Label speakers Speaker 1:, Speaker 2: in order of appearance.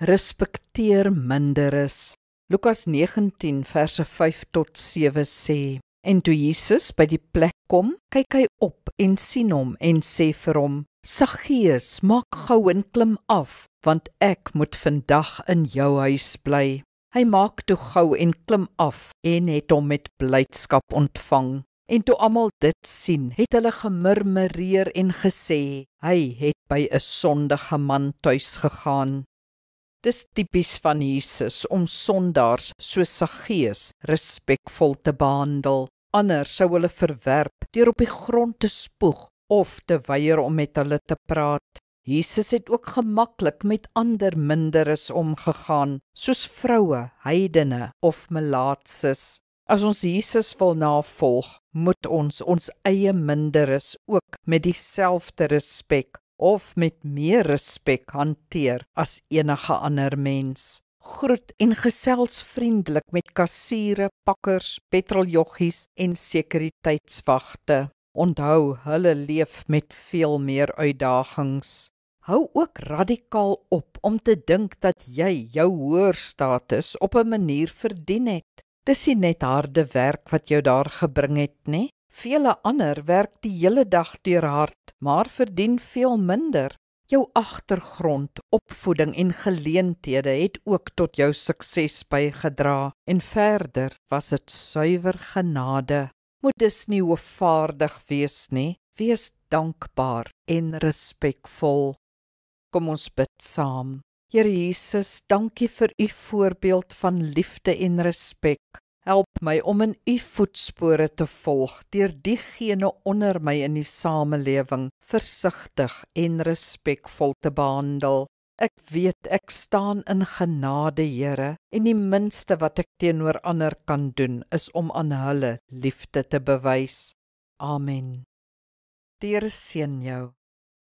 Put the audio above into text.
Speaker 1: respekteer minderes. Lukas 19 verse 5 tot 7 sê, en toe Jesus by die plek kom, kyk hy op en sien hom en sê vir hom, Saggeus, maak gou en klim af, want ek moet vandag in jou huis bly. Hy maak toe gou en klim af en het hom met blydskap ontvang. En toe almal dit sien, het hulle gemurmureer en gesê, hy het by 'n sondige man tuis gegaan. Dis tipies van Jesus om sondaars soos Saggeus respekvol te behandel. Anders sou hulle verwerp deur op die grond te spoeg of te weier om met hulle te praat. Jesus het ook gemaklik met ander minderes omgegaan, soos vroue, heidene of melaatses. As ons Jesus wil navolg, moet ons eie minderes ook met dieselfde respek of met meer respek hanteer as enige ander mens. Groet en gesels vriendelik met kassiere, pakkers, petroljoggies en sekuriteitswagte. Onthou, hulle leef met veel meer uitdagings. Hou ook radikaal op om te dink dat jy jou hoër status op 'n manier verdien het. Dis nie net harde werk wat jou daar gebring het, nie. Vele ander werk die hele dag deur hard, maar verdien veel minder. Jou agtergrond, opvoeding en geleenthede het ook tot jou sukses bygedra. En verder was dit suiwer genade. Moet dus nie hoofvaardig wees nie, wees dankbaar en respekvol. Kom ons bid saam. Here Jesus, dankie vir u voorbeeld van liefde en respek. Help my om in u voetspore te volg, deur diegene onder my in die samelewing versigtig en respekvol te behandel. Ek weet ek staan in genade, Here, en die minste wat ek teenoor ander kan doen, is om aan hulle liefde te bewys. Amen. Die Here seën jou.